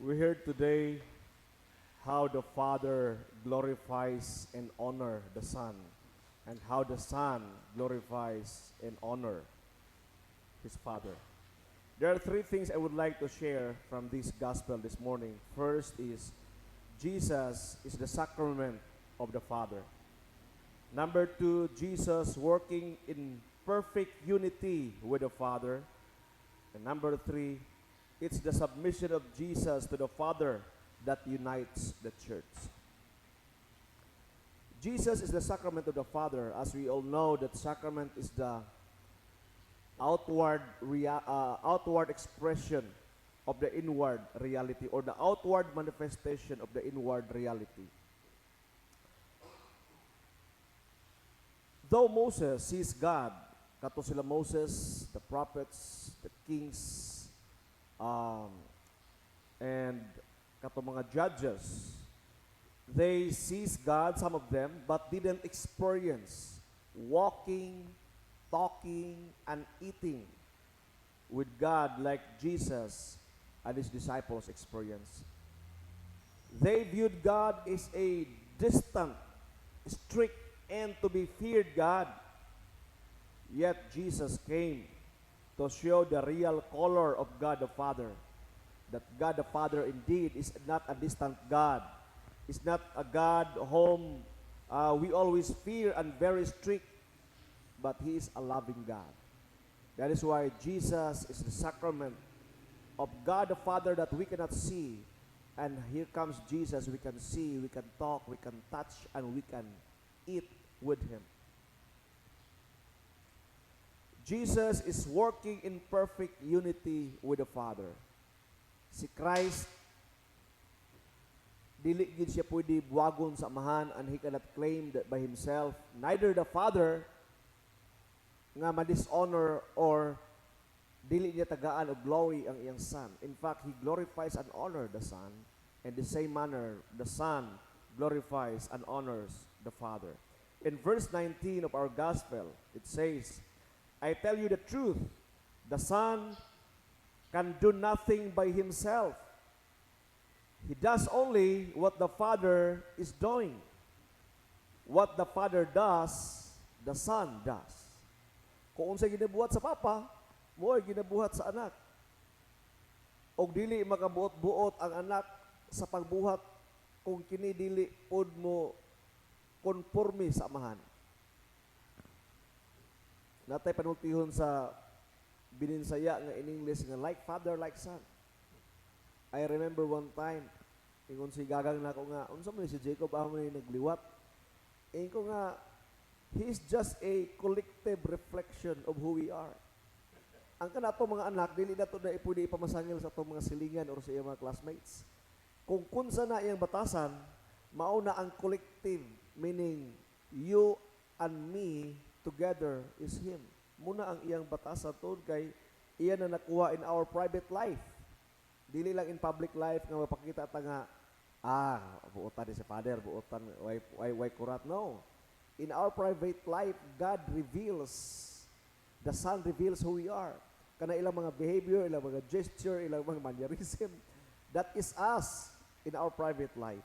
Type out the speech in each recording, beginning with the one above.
We heard today how the Father glorifies and honor the Son, and how the Son glorifies and honor his Father. There are three things I would like to share from this gospel this morning. First is Jesus is the sacrament of the Father. Number two, Jesus working in perfect unity with the Father. And number three, it's the submission of Jesus to the Father that unites the church. Jesus is the sacrament of the Father. As we all know, that sacrament is the outward expression of the inward reality, or the outward manifestation of the inward reality. Though Moses sees God, kato sila Moses, the prophets, the kings, and kato mga judges, they sees God, some of them, but didn't experience walking, talking, and eating with God like Jesus and his disciples experienced. They viewed God as a distant, strict, and to be feared God. Yet Jesus came to show the real color of God the Father. That God the Father indeed is not a distant God. It's not a God whom we always fear and very strict, but He is a loving God. That is why Jesus is the sacrament of God the Father that we cannot see. And here comes Jesus, we can see, we can talk, we can touch, and we can eat with Him. Jesus is working in perfect unity with the Father. Si Christ, dili gid siya pwede buwagon sa amahan, and He cannot claim that by Himself. Neither the Father nga ma-dishonor or dili niya tagaan og glory ang iyang Son. In fact, He glorifies and honors the Son. In the same manner, the Son glorifies and honors the Father. In verse 19 of our Gospel, it says, I tell you the truth, the Son can do nothing by Himself. He does only what the Father is doing. What the Father does, the Son does. Kung unsay ginabuhat sa Papa, mo ay ginabuhat sa anak. Og dili makabuot-buot ang anak sa pagbuhat kung kini dili pod mo konforme sa amahan. Natay panultihon sa bininsaya nga in English nga like father, like son. I remember one time, ingon si gagang na ko nga, unsa man si Jacob amo ni nagliwat. Ingon ko nga, he is just a collective reflection of who we are. Ang kanato mga anak, dili na to na ipudi ipamasangil sa atong mga silingan or sa iyang mga classmates. Kung kunsa na iyang batasan, mauna ang collective, meaning you and me together is Him. Muna ang iyang batasan to kay iya na nakuha in our private life. Dili lang in public life nga mapakita ta nga buotan ni si Father, buotan why kurat. No. In our private life, God reveals, the Son reveals who we are. Kana ilang mga behavior, ilang mga gesture, ilang mga mannerism, that is us in our private life.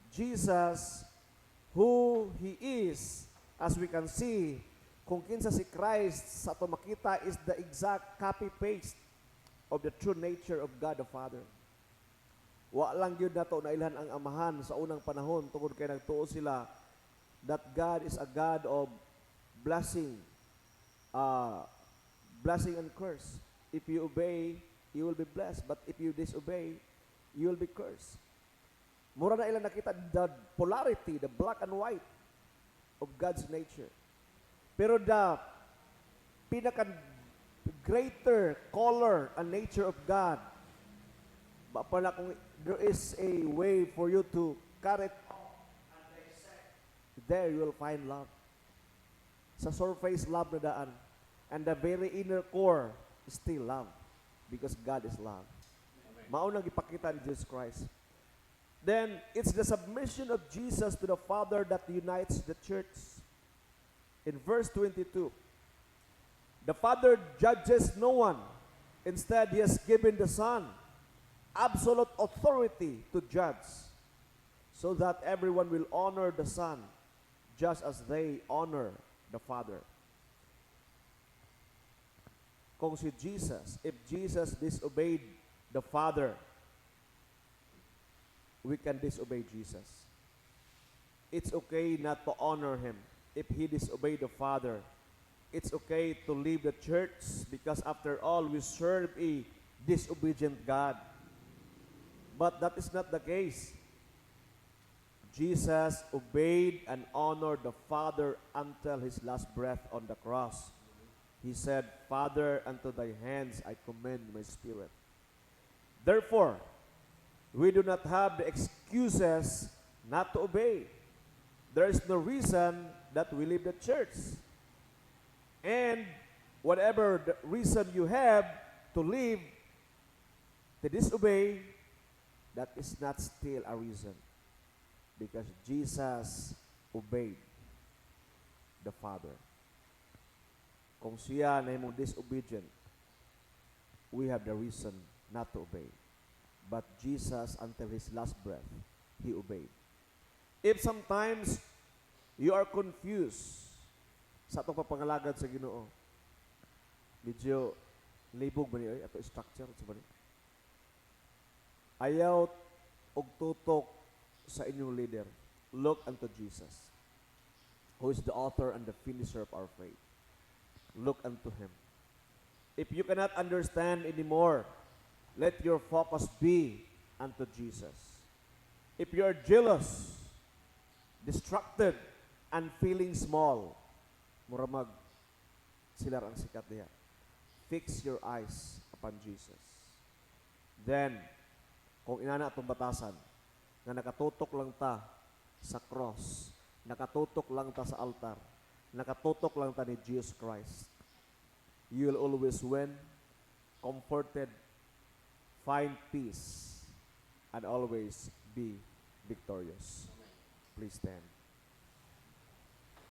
Jesus, who He is, as we can see, kung kinsa si Christ sa ato makita is the exact copy-paste of the true nature of God the Father. Wa lang yun na to na ilhan ang amahan sa unang panahon tungkol kay nagtuo sila that God is a God of blessing, blessing and curse. If you obey, you will be blessed. But if you disobey, you will be cursed. Mura na ilang nakita the polarity, the black and white of God's nature. Pero the pinaka-greater color and nature of God, pala kung there is a way for you to cut it off and dissect, there you will find love. Sa surface, love na daan. And the very inner core is still love. Because God is love. Maunang ipakita ni Jesus Christ. Then, it's the submission of Jesus to the Father that unites the church. In verse 22, the Father judges no one. Instead, He has given the Son absolute authority to judge, so that everyone will honor the Son just as they honor the Father. Kung si Jesus, if Jesus disobeyed the Father, we can disobey Jesus. It's okay not to honor Him if He disobeyed the Father. It's okay to leave the church because after all, we serve a disobedient God. But that is not the case. Jesus obeyed and honored the Father until His last breath on the cross. He said, Father, unto thy hands I commend my spirit. Therefore, we do not have the excuses not to obey. There is no reason that we leave the church. And whatever the reason you have to leave, to disobey, that is not still a reason. Because Jesus obeyed the Father. Kung siya na himong disobedient, we have the reason not to obey. But Jesus, until His last breath, He obeyed. If sometimes you are confused sa itong papangalagad sa Ginoo, medyo libog ba niyo, ato structure sa ba niyo? Ayaw og tutok sa inyong leader. Look unto Jesus, who is the author and the finisher of our faith. Look unto Him. If you cannot understand anymore, let your focus be unto Jesus. If you are jealous, distracted, and feeling small, muramag silar ang sikat niya. Fix your eyes upon Jesus. Then, kung inana itong batasan, na nakatutok lang ta sa cross, nakatutok lang ta sa altar, nakatutok lang ta ni Jesus Christ, you will always win, comforted, find peace, and always be victorious. Please stand.